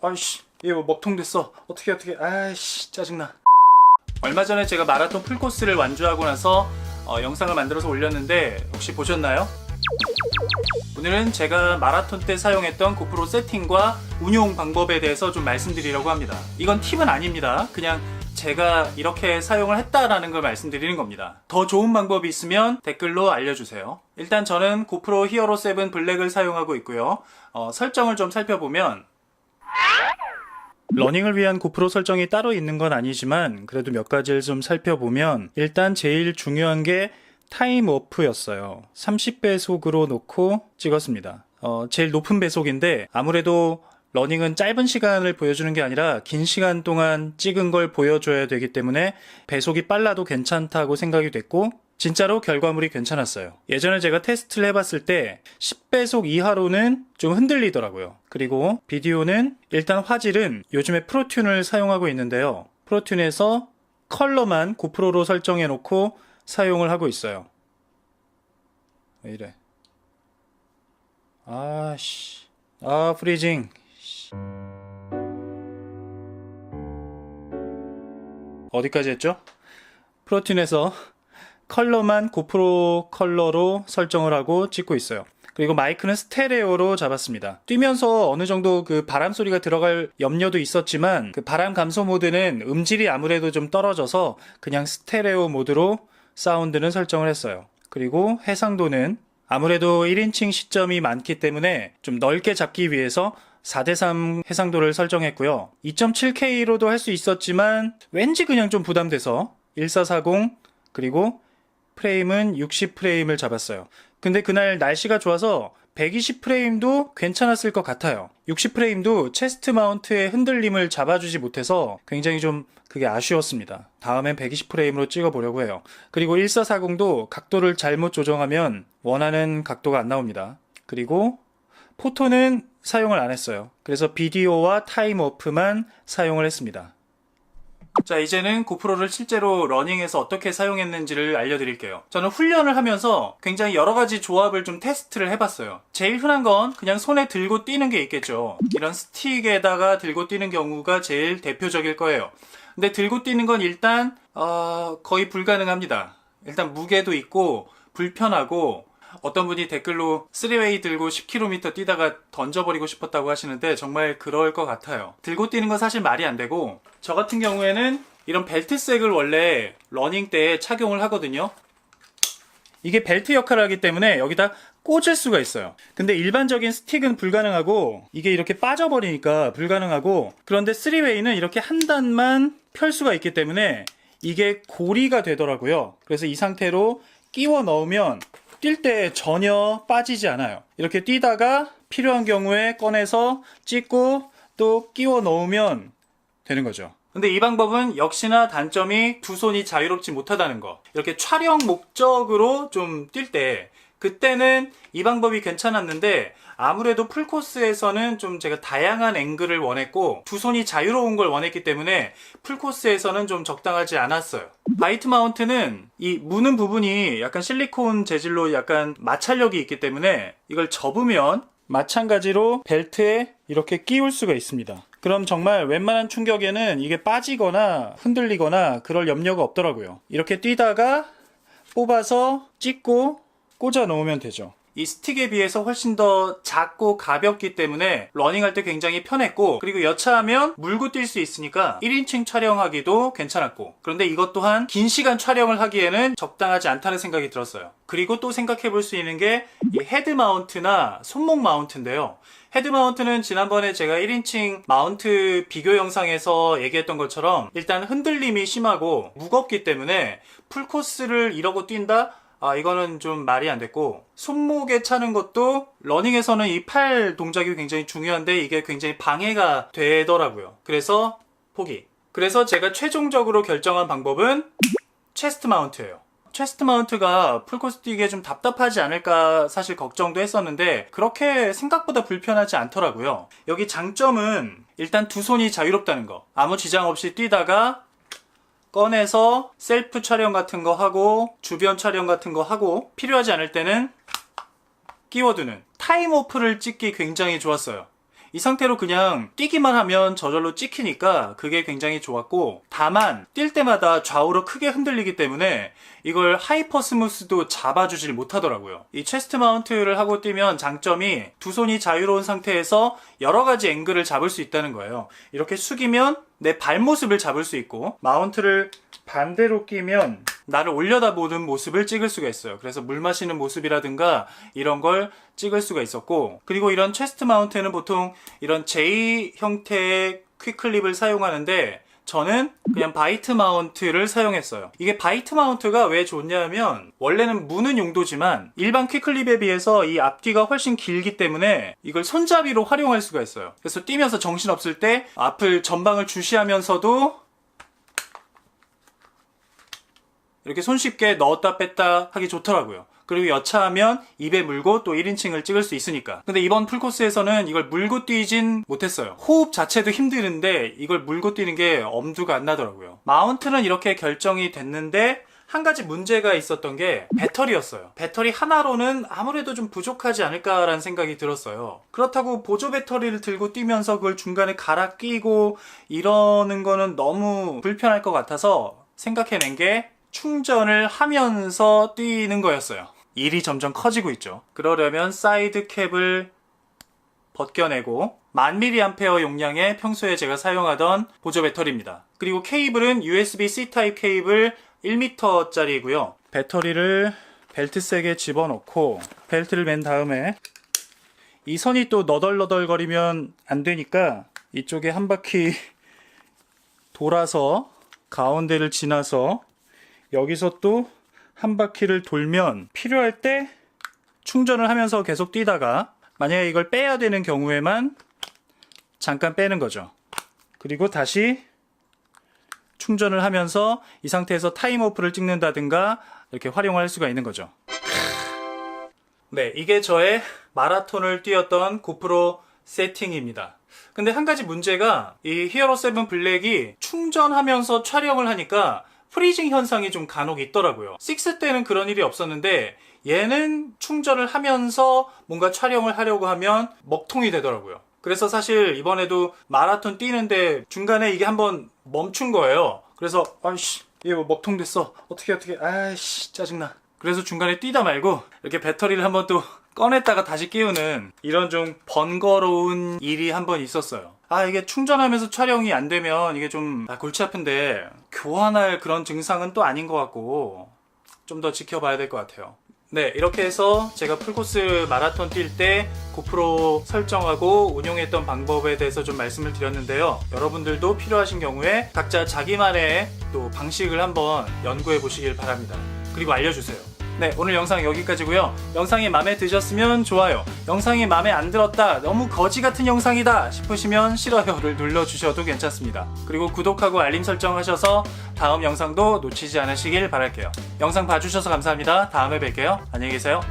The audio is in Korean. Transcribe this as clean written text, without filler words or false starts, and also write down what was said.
아이씨, 이거 뭐 먹통 됐어. 어떻게, 아이씨, 짜증나. 얼마 전에 제가 마라톤 풀코스를 완주하고 나서 영상을 만들어서 올렸는데 혹시 보셨나요? 오늘은 제가 마라톤 때 사용했던 고프로 세팅과 운용 방법에 대해서 좀 말씀드리려고 합니다. 이건 팁은 아닙니다. 그냥 제가 이렇게 사용을 했다라는 걸 말씀드리는 겁니다. 더 좋은 방법이 있으면 댓글로 알려주세요. 일단 저는 고프로 히어로 7 블랙을 사용하고 있고요. 설정을 좀 살펴보면 러닝을 위한 고프로 설정이 따로 있는 건 아니지만 그래도 몇 가지를 좀 살펴보면 일단 제일 중요한 게 타임 오프였어요. 30배속으로 놓고 찍었습니다. 제일 높은 배속인데 아무래도 러닝은 짧은 시간을 보여주는 게 아니라 긴 시간 동안 찍은 걸 보여줘야 되기 때문에 배속이 빨라도 괜찮다고 생각이 됐고 진짜로 결과물이 괜찮았어요. 예전에 제가 테스트를 해봤을 때 10배속 이하로는 좀 흔들리더라고요. 그리고 비디오는 일단 화질은 요즘에 프로튠을 사용하고 있는데요. 프로튠에서 컬러만 고프로로 설정해 놓고 사용을 하고 있어요. 왜 이래? 프리징. 어디까지 했죠? 프로튠에서 컬러만 고프로 컬러로 설정을 하고 찍고 있어요. 그리고 마이크는 스테레오로 잡았습니다. 뛰면서 어느 정도 그 바람 소리가 들어갈 염려도 있었지만 그 바람 감소 모드는 음질이 아무래도 좀 떨어져서 그냥 스테레오 모드로 사운드는 설정을 했어요. 그리고 해상도는 아무래도 1인칭 시점이 많기 때문에 좀 넓게 잡기 위해서 4:3 해상도를 설정했고요. 2.7K로도 할 수 있었지만 왠지 그냥 좀 부담돼서 1440 그리고 프레임은 60프레임을 잡았어요. 근데 그날 날씨가 좋아서 120프레임도 괜찮았을 것 같아요. 60프레임도 체스트 마운트의 흔들림을 잡아주지 못해서 굉장히 좀 그게 아쉬웠습니다. 다음엔 120프레임으로 찍어보려고 해요. 그리고 1440도 각도를 잘못 조정하면 원하는 각도가 안 나옵니다. 그리고 포토는 사용을 안 했어요. 그래서 비디오와 타임 오프만 사용을 했습니다. 자, 이제는 고프로를 실제로 러닝에서 어떻게 사용했는지를 알려드릴게요. 저는 훈련을 하면서 굉장히 여러 가지 조합을 좀 테스트를 해봤어요. 제일 흔한 건 그냥 손에 들고 뛰는 게 있겠죠. 이런 스틱에다가 들고 뛰는 경우가 제일 대표적일 거예요. 근데 들고 뛰는 건 일단 거의 불가능합니다. 일단 무게도 있고 불편하고 어떤 분이 댓글로 3웨이 들고 10km 뛰다가 던져버리고 싶었다고 하시는데 정말 그럴 것 같아요. 들고 뛰는 건 사실 말이 안 되고 저 같은 경우에는 이런 벨트색을 원래 러닝 때 착용을 하거든요. 이게 벨트 역할을 하기 때문에 여기다 꽂을 수가 있어요. 근데 일반적인 스틱은 불가능하고 이게 이렇게 빠져버리니까 불가능하고 그런데 3웨이는 이렇게 한 단만 펼 수가 있기 때문에 이게 고리가 되더라고요. 그래서 이 상태로 끼워 넣으면 뛸 때 전혀 빠지지 않아요. 이렇게 뛰다가 필요한 경우에 꺼내서 찍고 또 끼워 넣으면 되는 거죠. 근데 이 방법은 역시나 단점이 두 손이 자유롭지 못하다는 거. 이렇게 촬영 목적으로 좀 뛸 때 그때는 이 방법이 괜찮았는데 아무래도 풀코스에서는 좀 제가 다양한 앵글을 원했고 두 손이 자유로운 걸 원했기 때문에 풀코스에서는 좀 적당하지 않았어요. 바이트 마운트는 이 무는 부분이 약간 실리콘 재질로 약간 마찰력이 있기 때문에 이걸 접으면 마찬가지로 벨트에 이렇게 끼울 수가 있습니다. 그럼 정말 웬만한 충격에는 이게 빠지거나 흔들리거나 그럴 염려가 없더라고요. 이렇게 뛰다가 뽑아서 찍고 꽂아 놓으면 되죠. 이 스틱에 비해서 훨씬 더 작고 가볍기 때문에 러닝할 때 굉장히 편했고 그리고 여차하면 물고 뛸 수 있으니까 1인칭 촬영하기도 괜찮았고 그런데 이것 또한 긴 시간 촬영을 하기에는 적당하지 않다는 생각이 들었어요. 그리고 또 생각해 볼 수 있는 게 이 헤드 마운트나 손목 마운트인데요. 헤드 마운트는 지난번에 제가 1인칭 마운트 비교 영상에서 얘기했던 것처럼 일단 흔들림이 심하고 무겁기 때문에 풀코스를 이러고 뛴다? 이거는 좀 말이 안 됐고 손목에 차는 것도 러닝에서는 이 팔 동작이 굉장히 중요한데 이게 굉장히 방해가 되더라고요. 그래서 포기. 그래서 제가 최종적으로 결정한 방법은 체스트 마운트예요. 체스트 마운트가 풀코스 뛰기에 좀 답답하지 않을까 사실 걱정도 했었는데 그렇게 생각보다 불편하지 않더라고요. 여기 장점은 일단 두 손이 자유롭다는 거. 아무 지장 없이 뛰다가 꺼내서 셀프 촬영 같은 거 하고 주변 촬영 같은 거 하고 필요하지 않을 때는 끼워두는 타임 오프를 찍기 굉장히 좋았어요. 이 상태로 그냥 뛰기만 하면 저절로 찍히니까 그게 굉장히 좋았고, 다만 뛸 때마다 좌우로 크게 흔들리기 때문에 이걸 하이퍼 스무스도 잡아주질 못하더라고요. 이 체스트 마운트를 하고 뛰면 장점이 두 손이 자유로운 상태에서 여러 가지 앵글을 잡을 수 있다는 거예요. 이렇게 숙이면 내 발모습을 잡을 수 있고, 마운트를 반대로 끼면 나를 올려다보는 모습을 찍을 수가 있어요. 그래서 물 마시는 모습이라든가 이런 걸 찍을 수가 있었고, 그리고 이런 체스트 마운트는 보통 이런 J 형태의 퀵클립을 사용하는데 저는 그냥 바이트 마운트를 사용했어요. 이게 바이트 마운트가 왜 좋냐면, 원래는 무는 용도지만 일반 퀵클립에 비해서 이 앞뒤가 훨씬 길기 때문에 이걸 손잡이로 활용할 수가 있어요. 그래서 뛰면서 정신없을 때 앞을 전방을 주시하면서도 이렇게 손쉽게 넣었다 뺐다 하기 좋더라고요. 그리고 여차하면 입에 물고 또 1인칭을 찍을 수 있으니까. 근데 이번 풀코스에서는 이걸 물고 뛰진 못했어요. 호흡 자체도 힘드는데 이걸 물고 뛰는 게 엄두가 안 나더라고요. 마운트는 이렇게 결정이 됐는데 한 가지 문제가 있었던 게 배터리였어요. 배터리 하나로는 아무래도 좀 부족하지 않을까라는 생각이 들었어요. 그렇다고 보조 배터리를 들고 뛰면서 그걸 중간에 갈아 끼고 이러는 거는 너무 불편할 것 같아서 생각해낸 게 충전을 하면서 뛰는 거였어요. 일이 점점 커지고 있죠. 그러려면 사이드 캡을 벗겨내고 1000mAh 용량의 평소에 제가 사용하던 보조 배터리입니다. 그리고 케이블은 USB-C 타입 케이블 1m짜리고요. 배터리를 벨트색에 집어넣고 벨트를 맨 다음에 이 선이 또 너덜너덜거리면 안 되니까 이쪽에 한 바퀴 돌아서 가운데를 지나서 여기서 또 한 바퀴를 돌면 필요할 때 충전을 하면서 계속 뛰다가 만약에 이걸 빼야 되는 경우에만 잠깐 빼는 거죠. 그리고 다시 충전을 하면서 이 상태에서 타임오프를 찍는다든가 이렇게 활용할 수가 있는 거죠. 네, 이게 저의 마라톤을 뛰었던 고프로 세팅입니다. 근데 한 가지 문제가 이 히어로 7 블랙이 충전하면서 촬영을 하니까 프리징 현상이 좀 간혹 있더라고요. 6 때는 그런 일이 없었는데 얘는 충전을 하면서 뭔가 촬영을 하려고 하면 먹통이 되더라고요. 그래서 사실 이번에도 마라톤 뛰는데 중간에 이게 한번 멈춘 거예요. 그래서 아이씨 이게 뭐 먹통 됐어. 어떻게 아이씨 짜증나. 그래서 중간에 뛰다 말고 이렇게 배터리를 한번 또 꺼냈다가 다시 끼우는 이런 좀 번거로운 일이 한번 있었어요. 이게 충전하면서 촬영이 안 되면 이게 좀 골치 아픈데 교환할 그런 증상은 또 아닌 것 같고 좀 더 지켜봐야 될 것 같아요. 네, 이렇게 해서 제가 풀코스 마라톤 뛸 때 고프로 설정하고 운용했던 방법에 대해서 좀 말씀을 드렸는데요. 여러분들도 필요하신 경우에 각자 자기만의 또 방식을 한번 연구해 보시길 바랍니다. 그리고 알려주세요. 네, 오늘 영상 여기까지고요. 영상이 마음에 드셨으면 좋아요, 영상이 마음에 안 들었다, 너무 거지 같은 영상이다 싶으시면 싫어요를 눌러주셔도 괜찮습니다. 그리고 구독하고 알림 설정하셔서 다음 영상도 놓치지 않으시길 바랄게요. 영상 봐주셔서 감사합니다. 다음에 뵐게요. 안녕히 계세요.